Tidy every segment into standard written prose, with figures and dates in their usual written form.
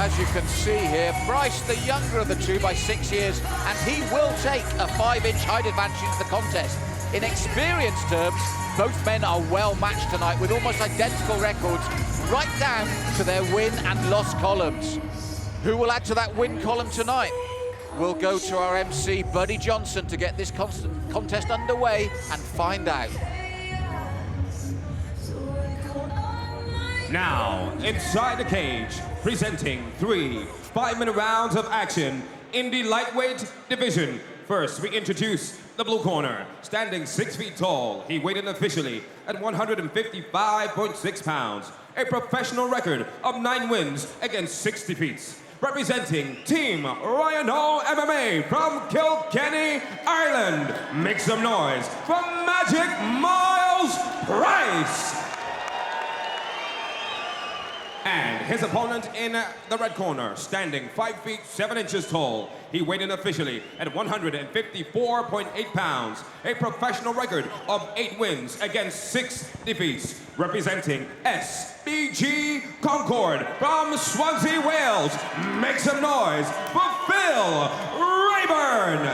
as you can see here, Price, the younger of the two by 6 years, and he will take a 5-inch height advantage into the contest. In experience terms, both men are well matched tonight with almost identical records, right down to their win and loss columns. Who will add to that win column tonight? We'll go to our MC, Buddy Johnson, to get this contest underway and find out. Now, inside the cage, presenting 3 5-minute rounds of action in the lightweight division. First, we introduce the blue corner, standing 6 feet tall. He weighed in officially at 155.6 pounds, a professional record of 9 wins against 6 defeats. Representing Team Raeburn MMA from Kilkenny, Ireland. Make some noise for Magic Myles Price. And his opponent in the red corner, standing 5 feet 7 inches tall. He weighed in officially at 154.8 pounds, a professional record of 8 wins against 6 defeats. Representing SBG Concord from Swansea, Wales. Make some noise for Phil Raeburn.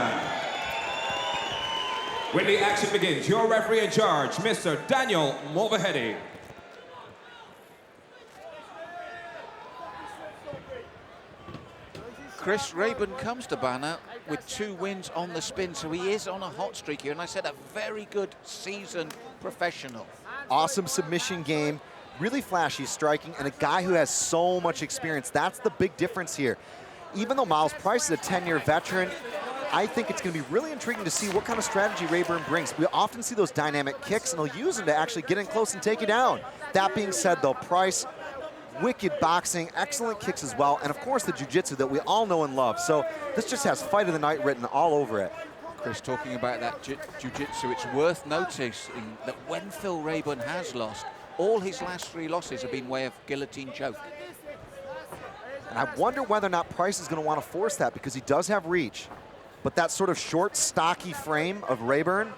When the action begins, your referee in charge, Mr. Daniel Mulvahedi. Chris, Raeburn comes to BAMMA with 2 wins on the spin, so he is on a hot streak here, and I said a very good seasoned professional. Awesome submission game, really flashy striking, and a guy who has so much experience. That's the big difference here. Even though Myles Price is a 10-year veteran, I think it's going to be really intriguing to see what kind of strategy Raeburn brings. We often see those dynamic kicks, and he'll use them to actually get in close and take you down. That being said, though, Price, wicked boxing, excellent kicks as well, and of course the jiu-jitsu that we all know and love. So this just has fight of the night written all over it. Chris, talking about that jiu-jitsu, it's worth noticing that when Phil Raeburn has lost, all his last 3 losses have been way of guillotine choke. And I wonder whether or not Price is going to want to force that, because he does have reach, but that sort of short, stocky frame of Raeburn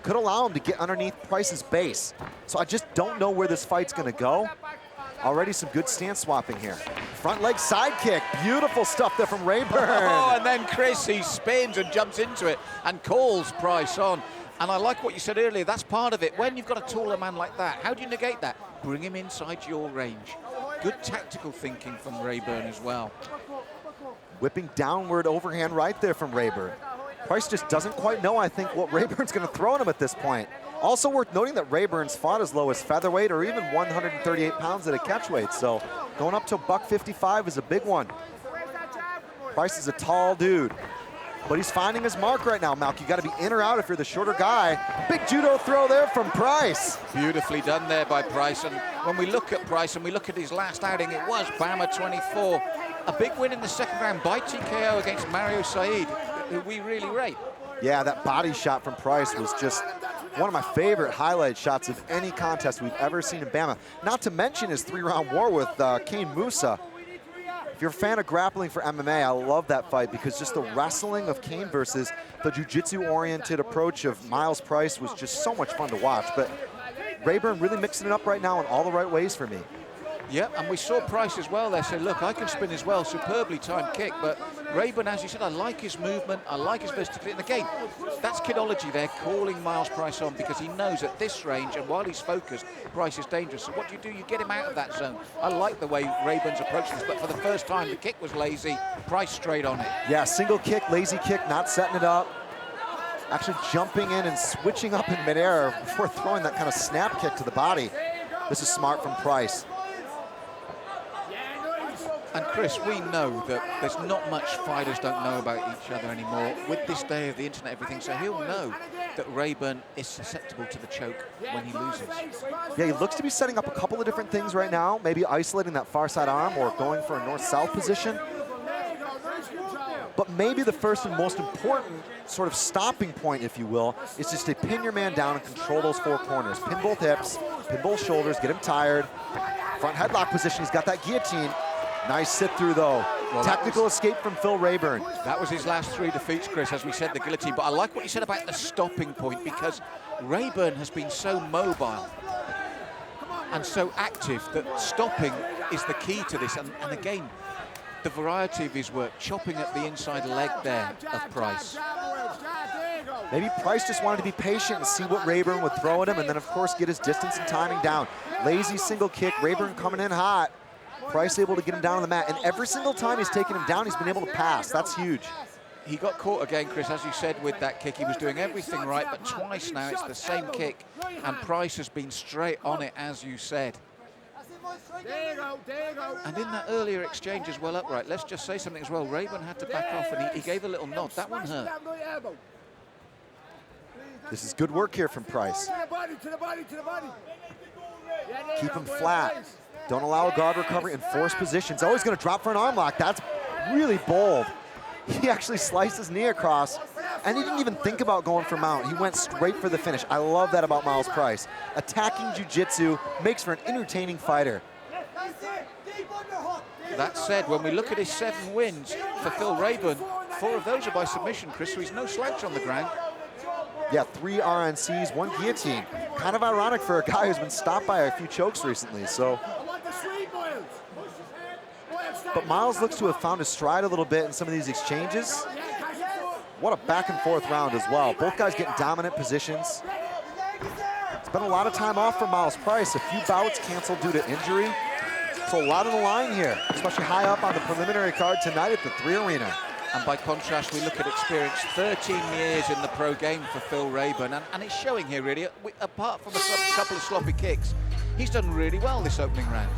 could allow him to get underneath Price's base. So I just don't know where this fight's going to go. Already some good stance swapping here. Front leg side kick. Beautiful stuff there from Raeburn. Oh, and then Chris, he spins and jumps into it and calls Price on. And I like what you said earlier. That's part of it. When you've got a taller man like that, how do you negate that? Bring him inside your range. Good tactical thinking from Raeburn as well. Whipping downward overhand right there from Raeburn. Price just doesn't quite know, I think, what Raeburn's going to throw at him at this point. Also worth noting that Raeburn's fought as low as featherweight or even 138 pounds at a catchweight, so going up to $155 is a big one. Price is a tall dude, but he's finding his mark right now, Malk. You got to be in or out if you're the shorter guy. Big judo throw there from Price. Beautifully done there by Price, and when we look at Price and we look at his last outing, it was BAMMA 24. A big win in the second round by TKO against Mario Said, who we really rate. Yeah, that body shot from Price was just one of my favorite highlight shots of any contest we've ever seen in BAMMA. Not to mention his 3-round war with Kane Musa. If you're a fan of grappling for MMA, I love that fight, because just the wrestling of Kane versus the jiu-jitsu-oriented approach of Myles Price was just so much fun to watch. But Raeburn really mixing it up right now in all the right ways for me. Yeah, and we saw Price as well there say, look, I can spin as well, superbly timed kick, but Raeburn, as you said, I like his movement, I like his versatility, and again, that's kidology there, calling Myles Price on, because he knows at this range, and while he's focused, Price is dangerous. So what do? You get him out of that zone. I like the way Raeburn's approached this, but for the first time, the kick was lazy, Price straight on it. Yeah, single kick, lazy kick, not setting it up. Actually jumping in and switching up in midair before throwing that kind of snap kick to the body. This is smart from Price. And Chris, we know that there's not much fighters don't know about each other anymore with this day of the internet, everything, so he'll know that Raeburn is susceptible to the choke when he loses. Yeah, he looks to be setting up a couple of different things right now, maybe isolating that far side arm or going for a north-south position. But maybe the first and most important sort of stopping point, if you will, is just to pin your man down and control those 4 corners. Pin both hips, pin both shoulders, get him tired. Front headlock position, he's got that guillotine. Nice sit through though. Well, tactical escape from Phil Raeburn. That was his last 3 defeats, Chris, as we said, the guillotine. But I like what you said about the stopping point, because Raeburn has been so mobile and so active that stopping is the key to this. And again, the variety of his work, chopping at the inside leg there of Price. Maybe Price just wanted to be patient and see what Raeburn would throw at him, and then of course get his distance and timing down. Lazy single kick, Raeburn coming in hot. Price able to get him down on the mat, and every single time he's taken him down, he's been able to pass. That's huge. He got caught again, Chris, as you said, with that kick. He was doing everything right, but twice now it's the same kick, and Price has been straight on it, as you said. And in that earlier exchange as well upright, let's just say something as well. Raeburn had to back off, and he gave a little nod. That one hurt. This is good work here from Price. Keep him flat. Don't allow a guard recovery in forced positions. Oh, he's going to drop for an arm lock. That's really bold. He actually sliced his knee across, and he didn't even think about going for mount. He went straight for the finish. I love that about Myles Price. Attacking jiu-jitsu makes for an entertaining fighter. That said, when we look at his 7 wins for Phil Raeburn, 4 of those are by submission, Chris, so he's no slouch on the ground. Yeah, 3 RNCs, 1 guillotine. Kind of ironic for a guy who's been stopped by a few chokes recently, so. But Myles looks to have found his stride a little bit in some of these exchanges. What a back and forth round as well. Both guys getting dominant positions. It's been a lot of time off for Myles Price. A few bouts canceled due to injury. So a lot on the line here, especially high up on the preliminary card tonight at the 3 Arena. And by contrast, we look at experience, 13 years in the pro game for Phil Raeburn, and it's showing here really, apart from a couple of sloppy kicks, he's done really well this opening round.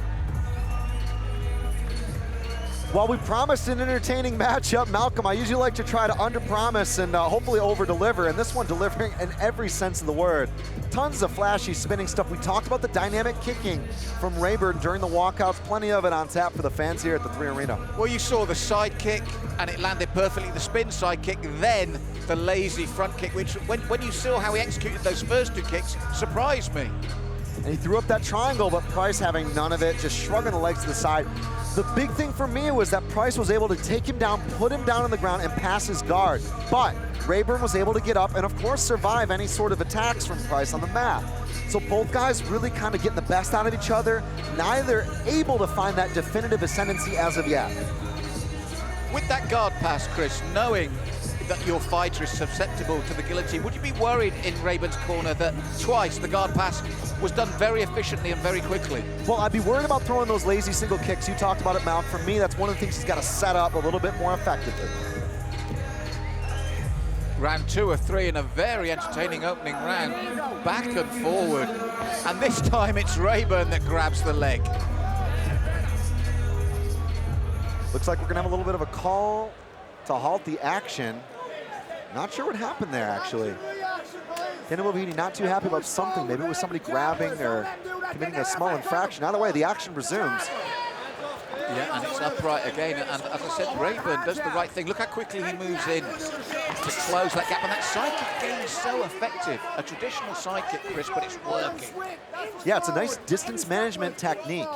While we promised an entertaining matchup, Malcolm, I usually like to try to under-promise and hopefully over-deliver, and this one delivering in every sense of the word. Tons of flashy spinning stuff. We talked about the dynamic kicking from Raeburn during the walkouts. Plenty of it on tap for the fans here at the 3 Arena. Well, you saw the side kick, and it landed perfectly. The spin side kick, then the lazy front kick, which when you saw how he executed those first 2 kicks, surprised me. And he threw up that triangle, but Price having none of it, just shrugging the legs to the side. The big thing for me was that Price was able to take him down, put him down on the ground, and pass his guard. But Raeburn was able to get up and, of course, survive any sort of attacks from Price on the mat. So both guys really kind of getting the best out of each other, neither able to find that definitive ascendancy as of yet. With that guard pass, Chris, knowing that your fighter is susceptible to the guillotine, would you be worried in Raeburn's corner that twice the guard pass was done very efficiently and very quickly? Well, I'd be worried about throwing those lazy single kicks. You talked about it, Mount. For me, that's one of the things he's got to set up a little bit more effectively. Round 2 of 3 in a very entertaining opening round. Back and forward. And this time it's Raeburn that grabs the leg. Looks like we're going to have a little bit of a call to halt the action. Not sure what happened there, actually. Daniel Movini not too happy about something. Maybe it was somebody grabbing or committing a small infraction. Either way, the action resumes. Yeah, and it's upright again. And as I said, Raeburn does the right thing. Look how quickly he moves in to close that gap. And that side kick again is so effective. A traditional side kick, Chris, but it's working. Yeah, it's a nice distance management technique.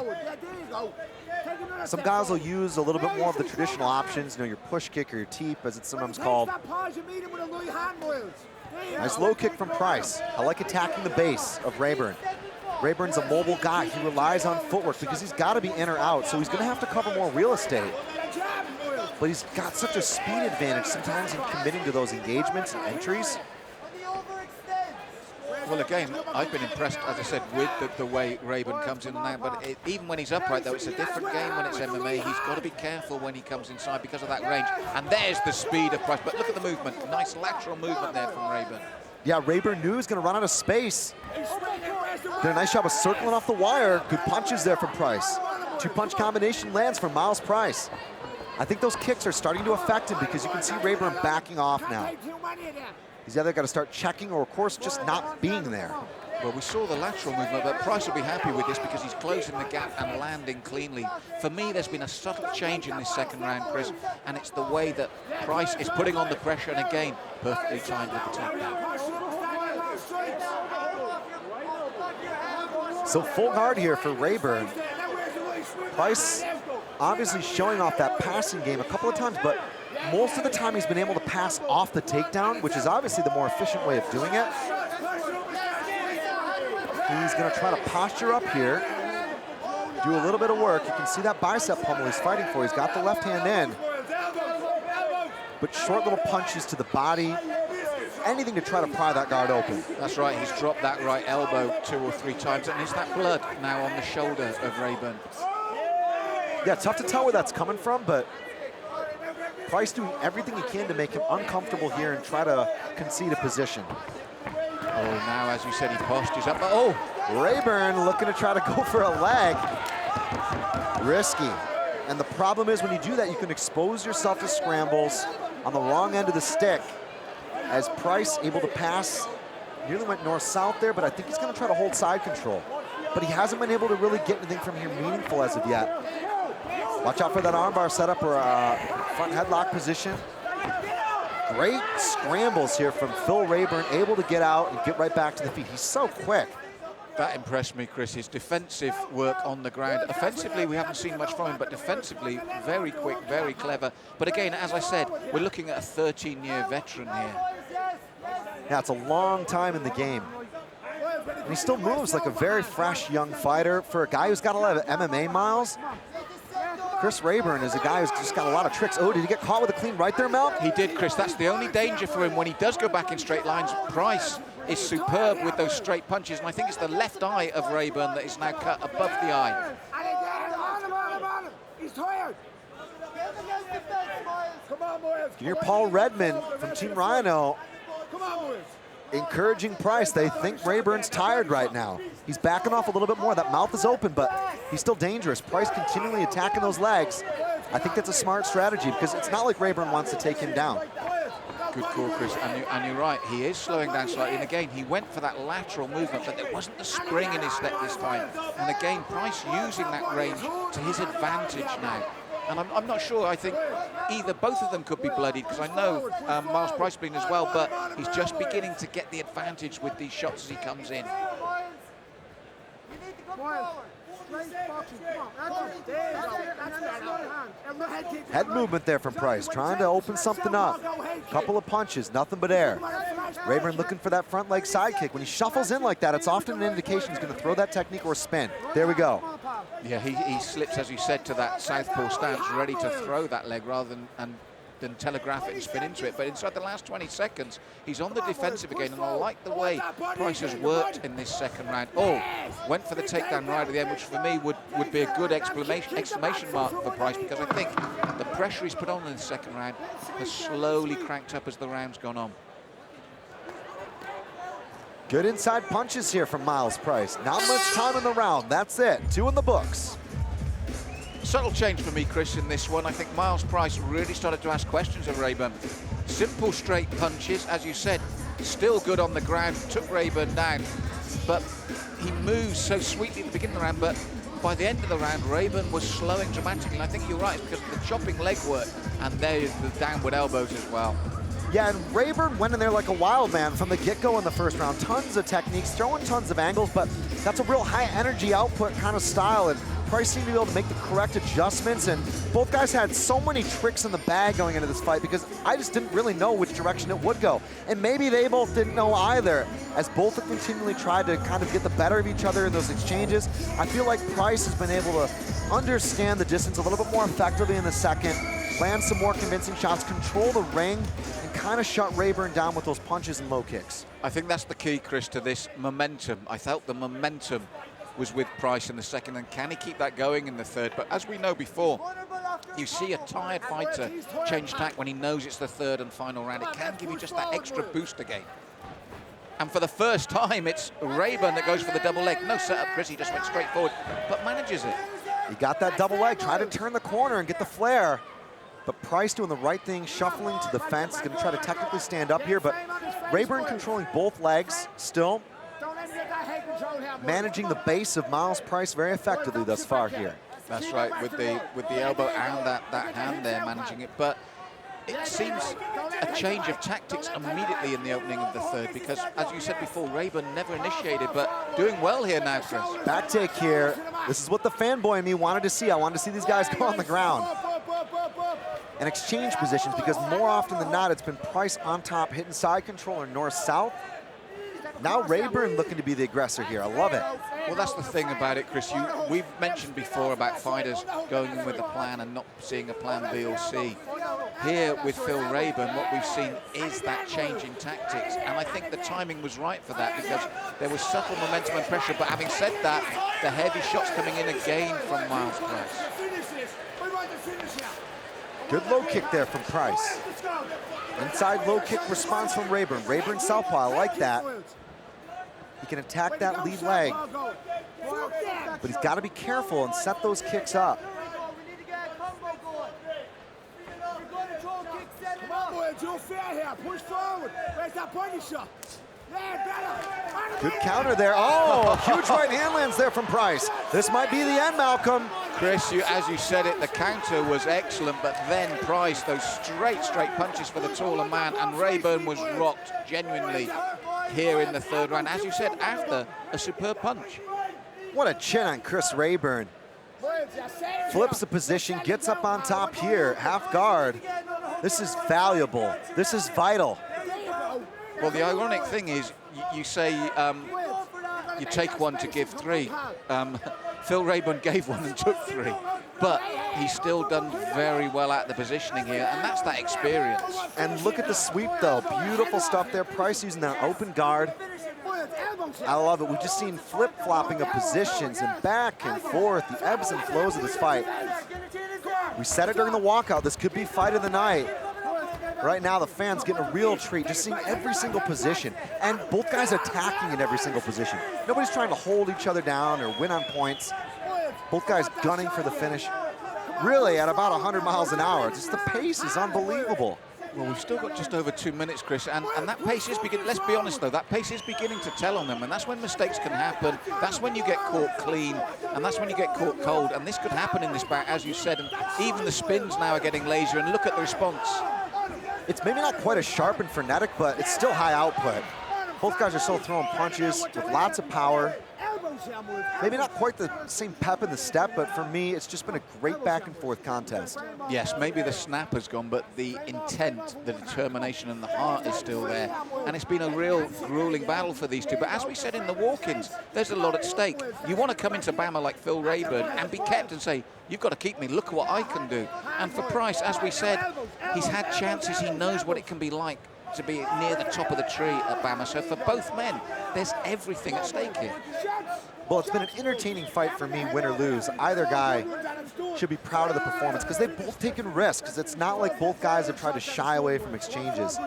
Some guys will use a little bit more of the traditional options, you know, your push kick or your teep, as it's sometimes called. Nice low kick from Price. I like attacking the base of Raeburn. Raeburn's a mobile guy. He relies on footwork because he's got to be in or out, so he's going to have to cover more real estate. But he's got such a speed advantage sometimes in committing to those engagements and entries. Well, again, I've been impressed, as I said, with the way Raeburn comes in and out. But even when he's upright, though, it's a different game when it's MMA. He's got to be careful when he comes inside because of that range. And there's the speed of Price. But look at the movement. Nice lateral movement there from Raeburn. Yeah, Raeburn knew he was going to run out of space. Did a nice job of circling off the wire. Good punches there from Price. 2-punch combination lands from Myles Price. I think those kicks are starting to affect him because you can see Raeburn backing off now. He's either got to start checking or, of course, just not being there. Well, we saw the lateral movement, but Price will be happy with this because he's closing the gap and landing cleanly. For me, there's been a subtle change in this second round, Chris, and it's the way that Price is putting on the pressure, and again, perfectly timed with the takedown. So full guard here for Raeburn. Price obviously showing off that passing game a couple of times, but most of the time he's been able to pass off the takedown, which is obviously the more efficient way of doing it. He's going to try to posture up here. do a little bit of work. You can see that bicep pummel he's fighting for. He's got the left hand in. But short little punches to the body. Anything to try to pry that guard open. That's right, he's dropped that right elbow 2 or 3 times, and is that blood now on the shoulder of Raeburn? Yeah, tough to tell where that's coming from, but Price doing everything he can to make him uncomfortable here and try to concede a position. Oh, now, as you said, he postures up. Oh! Raeburn looking to try to go for a leg. Risky. And the problem is when you do that, you can expose yourself to scrambles on the wrong end of the stick. As Price able to pass, nearly went north-south there, but I think he's gonna try to hold side control. But he hasn't been able to really get anything from here meaningful as of yet. Watch out for that armbar setup or front headlock position. Great scrambles here from Phil Raeburn, able to get out and get right back to the feet. He's so quick. That impressed me, Chris, his defensive work on the ground. Offensively, we haven't seen much from him, but defensively, very quick, very clever. But again, as I said, we're looking at a 13-year veteran here. Yeah, it's a long time in the game. And he still moves like a very fresh young fighter. For a guy who's got a lot of MMA miles, Chris Raeburn is a guy who's just got a lot of tricks. Oh, did he get caught with a clean right there, Mel? He did, Chris. That's the only danger for him when he does go back in straight lines. Price is superb with those straight punches, and I think it's the left eye of Raeburn that is now cut above the eye. He's tired. Come on, boys. You hear Paul Redmond from Team Rhino encouraging Price. They think Raeburn's tired right now. He's backing off a little bit more. That mouth is open, but he's still dangerous. Price continually attacking those legs. I think that's a smart strategy because it's not like Raeburn wants to take him down. Good call, Chris, and you're right. He is slowing down slightly, and again, he went for that lateral movement, but there wasn't the spring in his step this time. And again, Price using that range to his advantage now. And I'm not sure, I think both of them could be bloodied, because I know Myles Price been as well, but he's just beginning to get the advantage with these shots as he comes in. Head movement there from Price, trying to open something up. Couple of punches, nothing but air. Raeburn looking for that front leg side kick. When he shuffles in like that, it's often an indication he's going to throw that technique or spin. There we go. Yeah, he slips, as you said, to that southpaw stance, ready to throw that leg rather than telegraph it and spin into it. But inside the last 20 seconds, he's on the defensive again, and I like the way Price has worked in this second round. Oh, went for the takedown right at the end, which for me would be a good exclamation mark for Price, because I think the pressure he's put on in the second round has slowly cranked up as the round's gone on. Good inside punches here from Myles Price. Not much time in the round. That's it. 2 in the books. Subtle change for me, Chris, in this one. I think Myles Price really started to ask questions of Raeburn. Simple straight punches, as you said, still good on the ground, took Raeburn down, but he moves so sweetly at the beginning of the round, but by the end of the round, Raeburn was slowing dramatically, and I think you're right, it's because of the chopping leg work, and there's the downward elbows as well. Yeah, and Raeburn went in there like a wild man from the get-go in the first round. Tons of techniques, throwing tons of angles, but that's a real high energy output kind of style, and Price seemed to be able to make the correct adjustments, and both guys had so many tricks in the bag going into this fight because I just didn't really know which direction it would go. And maybe they both didn't know either, as both have continually tried to kind of get the better of each other in those exchanges. I feel like Price has been able to understand the distance a little bit more effectively in the second, land some more convincing shots, control the ring, and kind of shut Raeburn down with those punches and low kicks. I think that's the key, Chris, to this momentum. I felt the momentum was with Price in the second, and can he keep that going in the third? But as we know before, you see a tired fighter change tack when he knows it's the third and final round. It can give you just that extra boost again. And for the first time, it's Raeburn that goes for the double leg. No setup, Chris, he just went straight forward, but manages it. He got that double leg, tried to turn the corner and get the flare. But Price doing the right thing, shuffling to the fence, going to try to technically stand up here, but Raeburn controlling both legs still, managing the base of Myles Price very effectively thus far here. That's right, with the elbow and that hand there, managing it. But it seems a change of tactics immediately in the opening of the third, because as you said before, Raeburn never initiated, but doing well here now, Chris. Back take here. This is what the fanboy in me wanted to see. I wanted to see these guys go on the ground and exchange positions, because more often than not, it's been Price on top, hitting side control or north-south. Now Raeburn looking to be the aggressor here. I love it. Well, that's the thing about it, Chris. We've mentioned before about fighters going in with a plan and not seeing a plan B or C. Here with Phil Raeburn, what we've seen is that change in tactics. And I think the timing was right for that because there was subtle momentum and pressure. But having said that, the heavy shots coming in again from Myles Price. Good low kick there from Price. Inside low kick response from Raeburn. Raeburn southpaw, I like that. He can attack that lead leg. But he's got to be careful and set those kicks up. Good counter there. Oh, huge right hand lands there from Price. This might be the end, Malcolm. Chris, as you said it, the counter was excellent, but then Price, those straight punches for the taller man, and Raeburn was rocked genuinely here in the third round, as you said, after a superb punch. What a chin on Chris Raeburn. Flips the position, gets up on top here, half guard. This is valuable. This is vital. Well, the ironic thing is, you say you take one to give three. Phil Raeburn gave one and took three, but he's still done very well at the positioning here, and that's that experience. And look at the sweep, though. Beautiful stuff there. Price using that open guard. I love it. We've just seen flip-flopping of positions and back and forth, the ebbs and flows of this fight. We said it during the walkout. This could be fight of the night. Right now, the fans getting a real treat, just seeing every single position. And both guys attacking in every single position. Nobody's trying to hold each other down or win on points. Both guys gunning for the finish, really at about 100 miles an hour. Just the pace is unbelievable. Well, we've still got just over 2 minutes, Chris, and that pace is beginning, let's be honest though, that pace is beginning to tell on them, and that's when mistakes can happen. That's when you get caught clean, and that's when you get caught cold, and this could happen in this bout, as you said, and even the spins now are getting lazier, and look at the response. It's maybe not quite as sharp and frenetic, but it's still high output. Both guys are still throwing punches with lots of power. Maybe not quite the same pep in the step, but for me, it's just been a great back and forth contest. Yes, maybe the snap has gone, but the intent, the determination, and the heart is still there. And it's been a real grueling battle for these two. But as we said in the walk-ins, there's a lot at stake. You want to come into BAMMA like Phil Raeburn and be kept and say, you've got to keep me, look at what I can do. And for Price, as we said, he's had chances, he knows what it can be like to be near the top of the tree at BAMMA. So for both men, there's everything at stake here. Well, it's been an entertaining fight for me, win or lose. Either guy should be proud of the performance because they've both taken risks. It's not like both guys have tried to shy away from exchanges.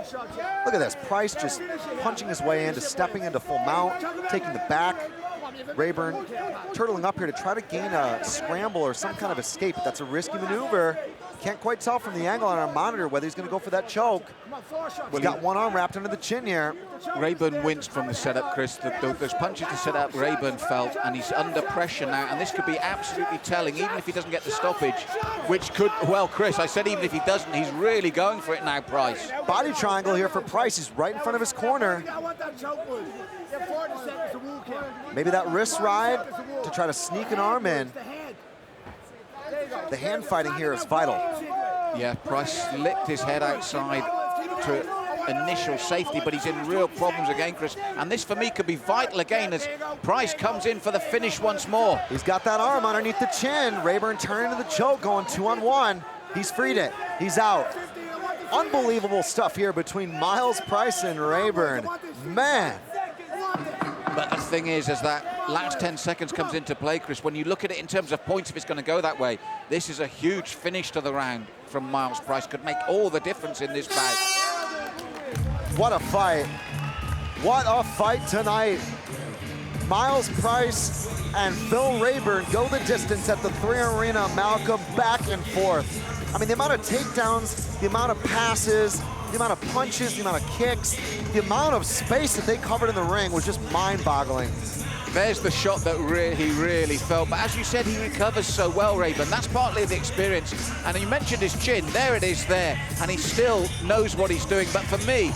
Look at this, Price just punching his way into, stepping into full mount, taking the back. Raeburn turtling up here to try to gain a scramble or some kind of escape. That's a risky maneuver. Can't quite tell from the angle on our monitor whether he's going to go for that choke. He's got one arm wrapped under the chin here. Raeburn winced from the setup, Chris. Those punches to set up, Raeburn felt, and he's under pressure now, and this could be absolutely telling, even if he doesn't get the stoppage, which could, well, Chris, I said even if he doesn't, he's really going for it now, Price. Body triangle here for Price. He's right in front of his corner. Maybe that wrist ride to try to sneak an arm in. The hand fighting here is vital. Yeah, Price slipped his head outside to initial safety, but he's in real problems again, Chris. And this, for me, could be vital again as Price comes in for the finish once more. He's got that arm underneath the chin. Raeburn turning to the choke, going 2-on-1. He's freed it. He's out. Unbelievable stuff here between Myles Price and Raeburn. Man. But the thing is, as that last 10 seconds comes into play, Chris, when you look at it in terms of points, if it's going to go that way, this is a huge finish to the round from Myles Price. Could make all the difference in this bout. What a fight. What a fight tonight. Myles Price and Phil Raeburn go the distance at the 3 Arena. Malcolm, back and forth. I mean, the amount of takedowns, the amount of passes, the amount of punches, the amount of kicks, the amount of space that they covered in the ring was just mind-boggling. There's the shot that he really felt. But as you said, he recovers so well, Raeburn. That's partly the experience. And you mentioned his chin. There it is there. And he still knows what he's doing. But for me,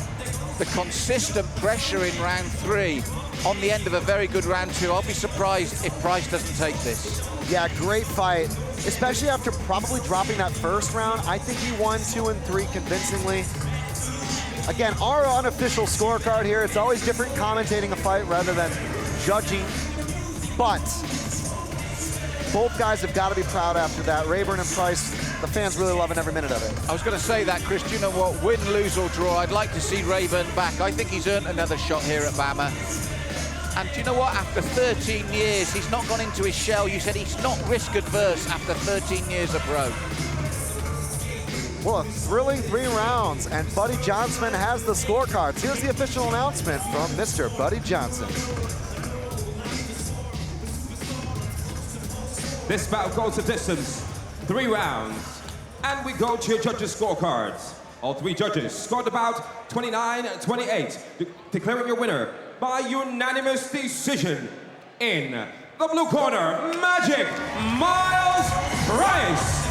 the consistent pressure in round 3 on the end of a very good round 2, I'll be surprised if Price doesn't take this. Yeah, great fight, especially after probably dropping that first round. I think he won 2 and 3 convincingly. Again, our unofficial scorecard here, it's always different commentating a fight rather than judging, but both guys have got to be proud after that. Raeburn and Price, the fans really loving every minute of it. I was going to say that, Chris. Do you know what? Win, lose or draw, I'd like to see Raeburn back. I think he's earned another shot here at BAMMA. And do you know what? After 13 years, he's not gone into his shell. You said he's not risk-adverse after 13 years of pro. Well, a thrilling 3 rounds, and Buddy Johnson has the scorecards. Here's the official announcement from Mr. Buddy Johnson. This bout goes the distance, 3 rounds. And we go to your judges' scorecards. All 3 judges scored the bout 29-28, declaring your winner by unanimous decision. In the blue corner, Magic Myles Price.